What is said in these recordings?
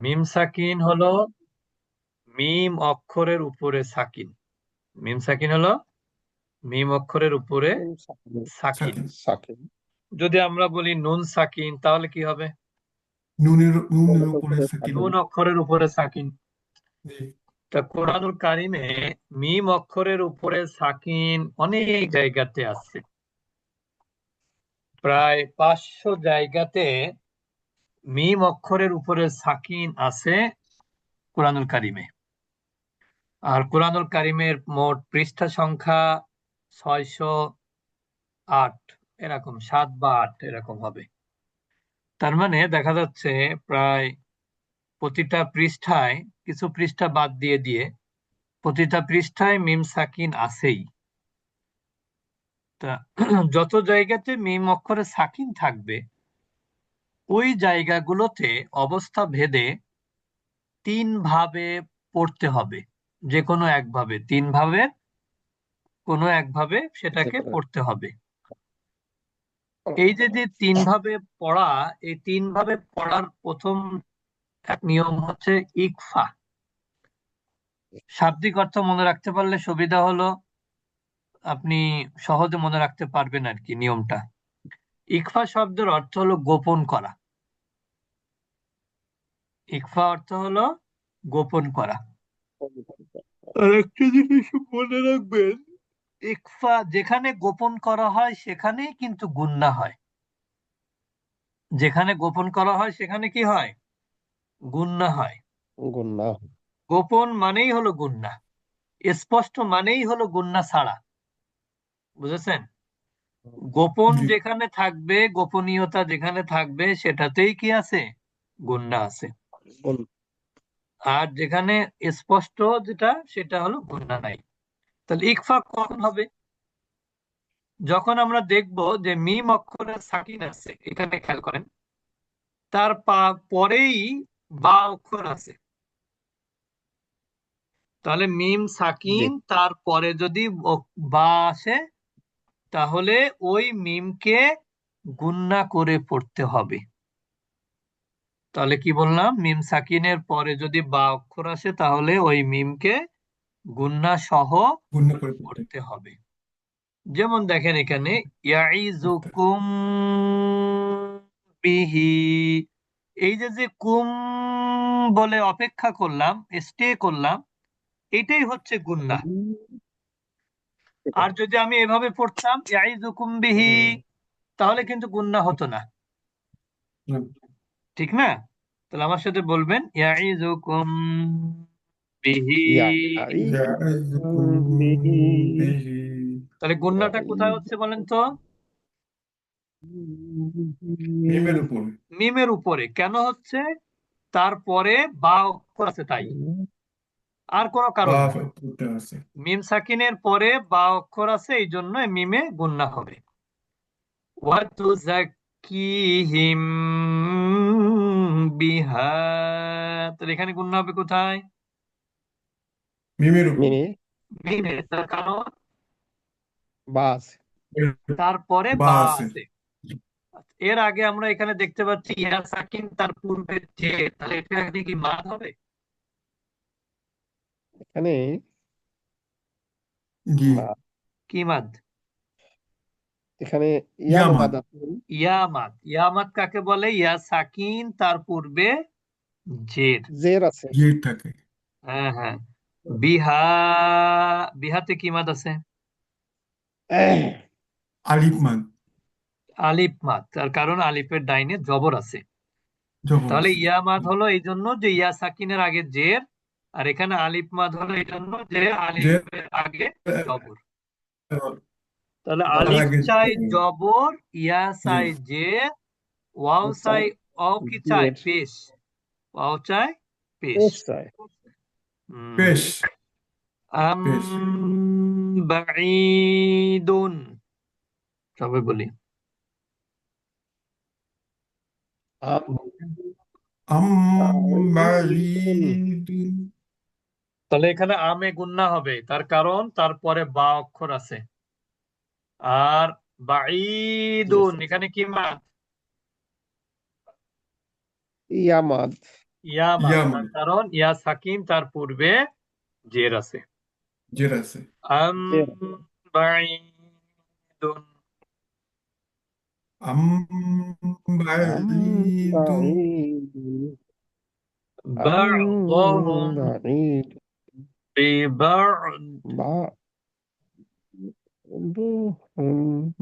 মিম সাকিন হলো মিম অক্ষরের উপরে সাকিন। মিম সাকিন হলো মিম অক্ষরের উপরে সাকিন। সাকিন। সাকিন। যদি আমরা বলি নুন সাকিন তাহলে কি হবে? নুনের নুনের উপরে উপরে সাকিন। নুন সাকিন। অক্ষরের উপরে সাকিন। জি। তা কোরআনুল কারিমে মিম অক্ষরের উপরে সাকিন অনেক জায়গাতে আছে। প্রায় 500 জায়গাতে মিম অক্ষরের উপরে সাকিন আছে কোরআনুল কারিমে। আর কোরআনুল কারিমের মোট পৃষ্ঠা সংখ্যা 608, এরকম 7 বা 8 এরকম হবে। তার মানে দেখা যাচ্ছে প্রায় প্রতিটা পৃষ্ঠায়, কিছু পৃষ্ঠা বাদ দিয়ে দিয়ে প্রতিটা পৃষ্ঠায় মিম সাকিন আছেই। তা যত জায়গাতে মিম অক্ষরে সাকিন থাকবে ওই জায়গাগুলোতে অবস্থা ভেদে 3 ভাবে পড়তে হবে। যে কোনো একভাবে, 3 ভাবে কোনো একভাবে যে সেটাকে কোনো পড়তে হবে। এই যে যে 3 ভাবে পড়া, এই 3 ভাবে পড়ার প্রথম এক নিয়ম হচ্ছে ইকফা। শাব্দিক অর্থ মনে রাখতে পারলে সুবিধা হলো, আপনি সহজে মনে রাখতে পারবেন আর কি নিয়মটা। ইকফা শব্দের অর্থ হলো গোপন করা। ইকফা অর্থ হলো গোপন করা। আর একটা জিনিস মনে রাখবেন, ইকফা যেখানে গোপন করা হয় সেখানেই কিন্তু গুনাহ হয়। যেখানে গোপন করা হয় সেখানে কি হয়? গুনাহ হয়। গুনাহ। গোপন মানেই হলো গুনাহ, স্পষ্ট মানেই হলো গুনাহ ছাড়া। বুঝেছেন? গোপন জি। যেখানে থাকবে, গোপনীয়তা যেখানে থাকবে সেটাতেই কি আছে? গুনাহ আছে। আর যেখানে স্পষ্ট যেটা, সেটা হলো গুনাহ নাই। তাহলে ইকফা কখন হবে? যখন আমরা দেখব যে মিম অক্ষরের সাকিন আছে, এখানে খেয়াল করেন, তার পরেই বা অক্ষর আছে। তাহলে মিম জি। সাকিন তারপরে যদি বা আসে তাহলে ওই মিমকে গুণনা করে পড়তে হবে। তাহলে কি বললাম? মিম সাকিনের পরে যদি বা অক্ষর আসে তাহলে ওই মিমকে গুণনা সহ পূর্ণ করে পড়তে পড়তে হবে। যেমন দেখেন এখানে পড়তে। ইয়াইজুকুম বিহি, এই যে যে কুম বলে অপেক্ষা করলাম, স্টে করলাম, এটাই হচ্ছে গুন্না। আর যদি আমি এভাবে পড়তাম ইয়াইজুকুম বিহি, তাহলে কিন্তু গুন্না হতো না। ঠিক না? তাহলে আমার সাথে বলবেন ইয়াইজুকুম বিহি। ইয়াইযুকুম বিহি। তাহলে গুন্নাটা কোথায় হচ্ছে বলেন তো? মিমের উপর। মিমের উপরে। কেন হচ্ছে? তারপরে বা অক্ষর আছে তাই, আর কোনো বা কারণ না। পড়তে আছে। মিম সাকিনের পরে বা অক্ষর আছে, এই জন্য মিমে গুন্না হবে। ওয়াতুযাক্কিহিম বিহা, তাহলে এখানে গুন্না হবে কোথায়? মিমের উপর। মিমি। মিমে। তার কারণ বাস। তারপরে বা বা আছে। আছে। এর আগে আমরা এখানে দেখতে পাচ্ছি ইয়া সাকিন, তার পূর্বে যে, তাহলে এটা কি মাদ হবে? এখানে জি। কি মাদ? এখানে ইয়ামাদ। ইয়ামাদ আছে। ইয়ামাদ। ইয়ামাদ কাকে বলে? ইয়া সাকিন তার পূর্বে জের। জের আছে। গিট থাকে। হ্যাঁ হ্যাঁ। বিহা, বিহাতে কি মাদ আছে? আলিফ মাদ। আলিফ মাদ। তার কারণ আলিফের ডাইনে জবর আছে। জবর তাহলে আছে। ইয়া মাদ হলো এই জন্য যে ইয়া সাকিনের আগে জের, আর এখানে আলিফ মাদ হলো এই জন্য যে যে আলিফের আগে জবর। আহ, তাহলে তার আলিফ আগে চাই জবর, ইয়া যে চাই জের, ওয়াও চাই, ওয়াও কি চাই? জের। পেশ। ওয়াও চাই পেশ। পেশ চায়। হুম। পেশ। আম পেশ। বাঈদুন, সবাই বলি। আম আম বাঈদুন। বাঈদুন। তাহলে এখানে আমে গুন্না হবে, তার কারণ তারপরে বা অক্ষর আছে। আর জি বাঈদুন, স্যার। এখানে কি মাদ? ইয়ামাদ। ইয়া মাদ, ইয়া তার মাদ কারণ ইয়া সাকিন, তার পূর্বে জের আছে। জের আছে। আম বাঈদুন, আম أم বাঈদুন بعيد أم বা'দুহুম بعيد বিবা'দ, بعضهم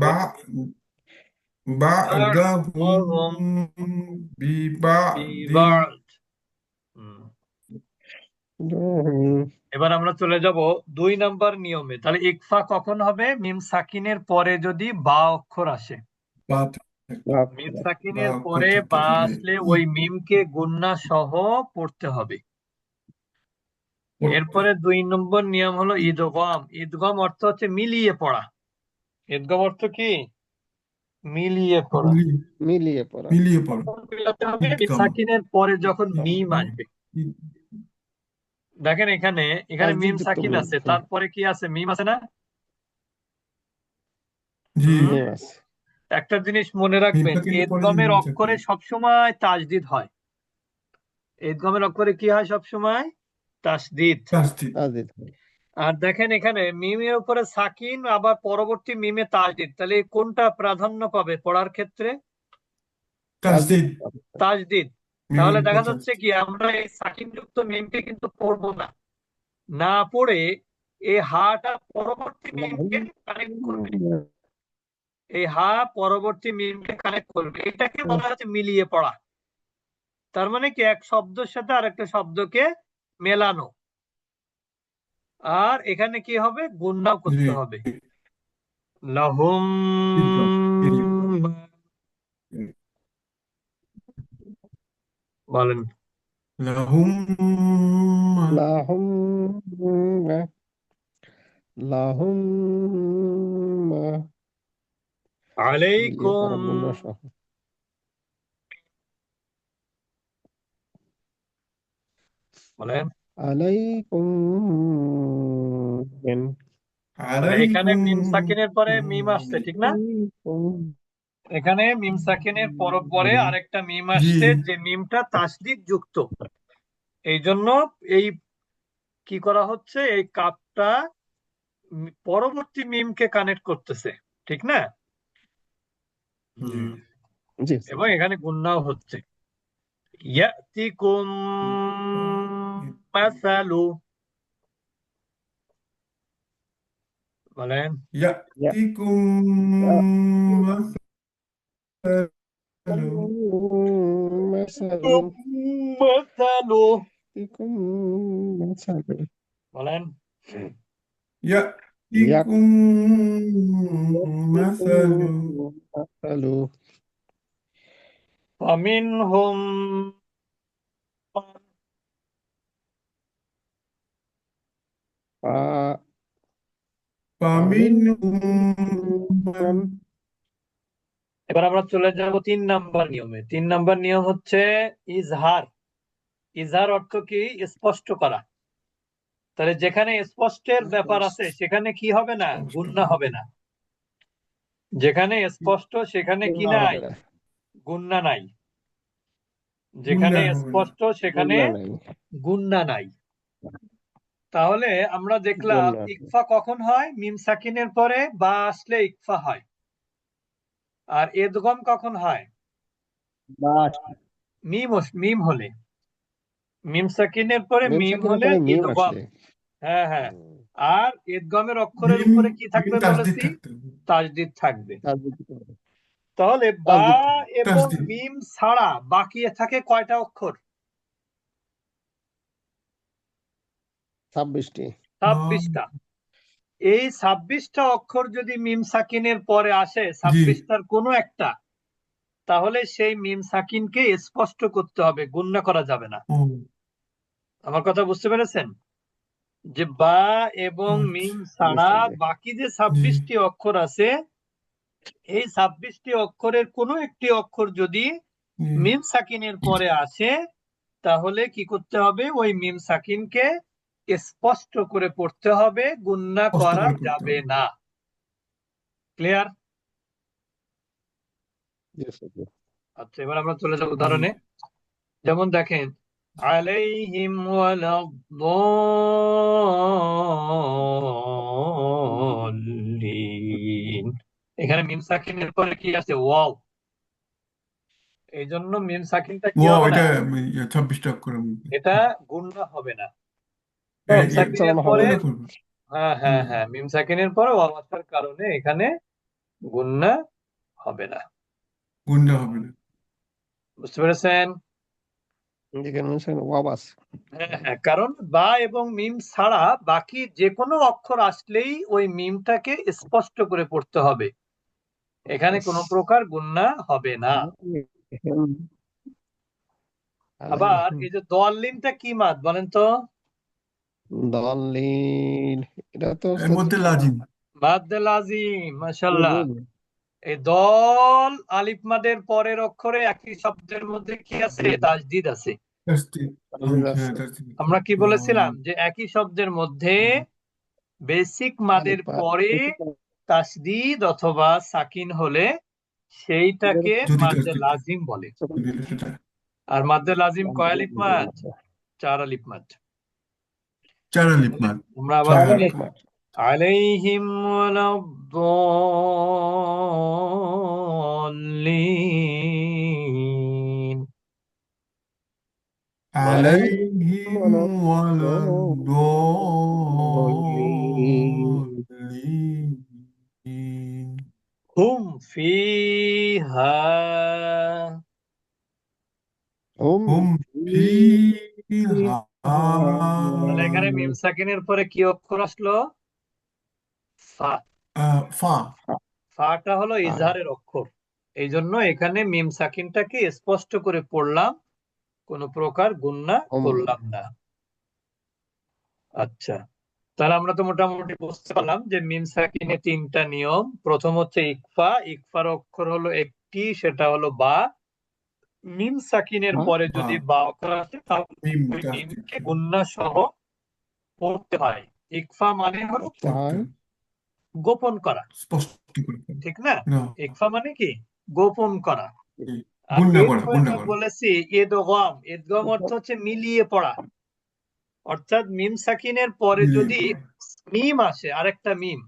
বা বা'দাহুম বা'দুহুম বিবাদিন। বিবা'দ। হুম। এবার আমরা চলে যাব 2 নাম্বার নিয়মে। তাহলে ইকফা কখন হবে? মিম সাকিনের পরে যদি বা অক্ষর আসে। বা থাকতে মিম بعض বা সাকিনের অক্ষর পরে থাকতে বা হবে আসলে ওই মিমকে গুন্না সহ পড়তে হবে। পড়তে। এরপরে 2 নম্বর নিয়ম হলো ঈদগম। ঈদগম অর্থ হচ্ছে মিলিয়ে পড়া। ঈদগম অর্থ কি? মিলিয়ে পড়া। মিলিয়ে মিলিয়ে পড়া মিলিয়ে পড়ো। কখন মিলাতে হবে? মিম ঈদগাম সাকিনের পরে যখন মিম আসবে। দেখেন এখানে এখানে মিম তাসদীদযুক্ত সাকিন মিম আছে, তারপরে কি আছে? মিম আছে না? জি হুম। মিম আছে। একটা জিনিস মনে মিম রাখবেন, সাকিনের পরে যে ঈদগমের মিম অক্ষরে সাকিন। সবসময় তাসদিদ হয়। ঈদগমের অক্ষরে কি হয় সবসময়? তাসদিদ। তাসদীদ তাসদীদ আর দেখেন এখানে মিমের উপরে সাকিন, আবার পরবর্তী মিমে তাসদিদ, তাহলে কোনটা প্রাধান্য পাবে পড়ার ক্ষেত্রে? তাসদীদ তাসদীদ। তাসদিদ। মিমের তাহলে উপর দেখা যাচ্ছে তাসদীদ। কি আমরা এই সাকিন যুক্ত মিমকে কিন্তু পড়বো না, না পড়ে এই হাটা পরবর্তী মিমকে কানেক্ট করবে। এই হা পরবর্তী মিমকে কানেক্ট করবে, এটাকে বলা হচ্ছে মিলিয়ে পড়া। তার মানে কি, এক শব্দের সাথে আরেকটা শব্দকে মেলানো। আর এখানে কি হবে? গুণনাও জি করতে হবে। লাহুম, ঈদগাম বলেন। লাহুম লাহুম লাহুম মিলিয়ে আলাইকুম, পড়া গুণা সহ। বলেন। আলাইকুম তাহলে এখানে আলাইকুম মিম সাকিনের পরে মিম আসছে, ঠিক না? এখানে মিম সাকিনের পরে আরেকটা মিম জি আসছে, যে মিমটা তাসদিদ যুক্ত। এই জন্য এই কি করা হচ্ছে, এই কাপটা পরবর্তী মিমকে কানেক্ট করতেছে, ঠিক না? জি হুম। জি এবং এখানে গুণনাও হচ্ছে। ইয়াতিকুম মাসালু, বলেন। ইয়াতিকুম মাসালু মাসালু মাসালু, ইয়াতিকুম মাসালু বলেন। ইয়াতিকুম ইয়াতিকুম মাসালু মাসালু ফামিনহুম, ফা- ফামিনহুম মান। ফামিনহুম এবার আমরা চলে যাব 3 নাম্বার নিয়মে। 3 নাম্বার নিয়ম হচ্ছে ইজহার। ইজহার অর্থ কি? স্পষ্ট করা। তাহলে যেখানে স্পষ্টের ব্যাপার আছে সেখানে কি হবে না? স্পষ্ট গুণনা হবে না। যেখানে স্পষ্ট সেখানে কি গুণা নাই? হবে না। গুণনা নাই। যেখানে গুণা হবে না। স্পষ্ট সেখানে গুণা নাই। গুণনা নাই। তাহলে আমরা দেখলাম গুণা ইকফা কখন হয়? মিম সাকিনের পরে বা আসলে ইকফা হয়। আর এদগম কখন হয়? বাস মিম হলে। মিম সাকিনের পরে মিম মিম সাকিনের হলে পরে মিম ইদগম। আসলে হ্যাঁ, হ্যাঁ। আর ইদগমের অক্ষরের মিম উপরে কি মিম থাকবে তাসদীদ বলেছি? থাকতে হবে। তাসদিদ থাকবে। তাসদীদ দিতে হবে। তাহলে বা তাসদীদ থাকবে। এবং তাসদীদ মিম ছাড়া বাকি থাকে কয়টা অক্ষর? 26টি। 26টা। এই 26টা অক্ষর যদি মিম সাকিনের পরে আসে, জি 26টার কোনো একটা, তাহলে সেই মিম সাকিনকে স্পষ্ট করতে হবে, গুণনা করা যাবে না। ও আমার কথা বুঝতে পেরেছেন? যে বা এবং মিম আচ্ছা ছাড়া বুঝতে পেরেছি। বাকি যে জি 26টি অক্ষর আছে, এই 26টি অক্ষরের কোনো একটি অক্ষর যদি জি মিম সাকিনের পরে আসে, তাহলে কি করতে হবে? ওই মিম সাকিনকে স্পষ্ট করে পড়তে হবে, গুণনা কষ্ট করা করে পড়তে যাবে হবে। না। ক্লিয়ার? জি, জি, জি। আচ্ছা, এবার আমরা চলে যাব জি উদাহরণে। যেমন দেখেন, عليهم ولا الضالين এখানে মিম সাকিনের পরে কি আছে ওয়াও এই জন্য মিম সাকিনটা কি ওয়াও হবে না এটা 26টা অক্ষরের মধ্যে এটা গুণনা হবে না এটা মিম কি সাকিনের উচ্চারণ হবে পরে না। গুণা করবে? হ্যাঁ হ্যাঁ হ্যাঁ মিম সাকিনের পরে ওয়াও আসার কারণে এখানে গুণনা হবে না গুণা হবে না। বুঝতে পেরেছেন যেখানে ওয়াও আছে। হ্যাঁ হ্যাঁ কারণ বা এবং মিম ছাড়া বাকি যে কোনো অক্ষর আসলেই ওই মিমটাকে স্পষ্ট করে পড়তে হবে এখানে কোনো প্রকার গুণনা হবে না আবার এই যে দলিনটা কি মাদ বলেন তো দলিল এটা তো এর মধ্যে লাজিম। মাদ্দে লাজিম মাশাআল্লাহ এই দল আলিফ মাদের পরের অক্ষরে একই শব্দের মধ্যে কি আছে তাসদিদ আছে তাসদিদ। হ্যাঁ তাসদিদ। আমরা কি বলেছিলাম যে একই শব্দের মধ্যে বেসিক মাদের পরে তাসদিদ অথবা সাকিন হলে সেইটাকে যদি মাদ্দে তাসদিদ লাজিম বলে দিলে সেটা আর মাদ্দে লাজিম কয় আলিফ মাদ 4 আলিফ মাদ 4 আলিফ মাদ। আমরা আবার 4 বলি আলিফ। عليهم ولا الضالين عليهم ولا الضالين هم فيها هم فيها তাহলে এখানে মিম সাকিনের পরে কি অক্ষর আসলো ফা ফা ফাটা হলো ইজহারের অক্ষর এই জন্য এখানে মিম সাকিনটাকে স্পষ্ট করে পড়লাম কোনো প্রকার গুণনা করলাম না আচ্ছা তাহলে আমরা তো মোটামুটি বুঝতে পারলাম যে মিম সাকিনে 3টা নিয়ম প্রথম হচ্ছে ইকফা ইকফার অক্ষর হলো একটি সেটা হলো বা মিম সাকিনের পরে যদি বা অক্ষর আসে তাহলে মিম ওই তাসদিদ মিমকে গুণনা সহ পড়তে হয় ইকফা মানে হলো গোপন করা স্পষ্ট করে ঠিক না না ইকফা মানে কি গোপন করা আর গুণনা করা এরপরে গুণনা আমরা করা বলেছি ইদগম ইদগম অর্থ হচ্ছে মিলিয়ে পড়া অর্থাৎ মিম সাকিনের পরে মিলিয়ে যদি পড়া। মিম আসে আরেকটা মিম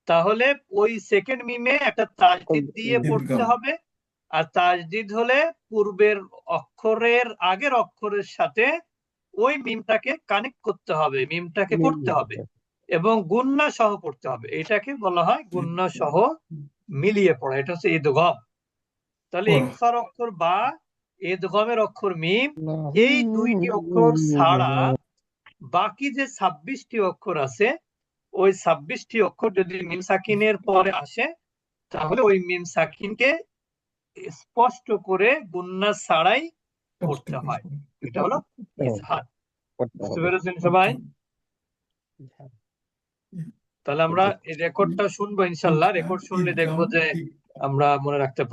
তাহলে ওই সেকেন্ড মিমে একটা তাসদিদ দিয়ে পড়তে ঈদগাম। হবে আর তাসদিদ হলে পূর্বের অক্ষরের আগের অক্ষরের সাথে ওই মিমটাকে কানেক্ট করতে হবে মিমটাকে পড়তে হবে এবং গুণনা সহ পড়তে হবে এটাকে বলা হয় গুণনা সহ মিলিয়ে পড়া এটা হচ্ছে ইদগম তাহলে পড়া। ইকফার অক্ষর বা ইদগমের অক্ষর মিম এই দুইটি অক্ষর ছাড়া বাকি যে 26টি অক্ষর আছে ওই 26টি অক্ষর যদি মিম সাকিনের পরে আসে তাহলে ওই মিম সাকিনকে স্পষ্ট করে গুণনা ছাড়াই পড়তে হয় এটা হলো ইজহার বুঝতে পেরেছেন সবাই তাহলে আমরা এই রেকর্ডটা শুনবো ইনশাল্লাহ রেকর্ড শুনলে দেখবো যে আমরা মনে রাখতে পারবো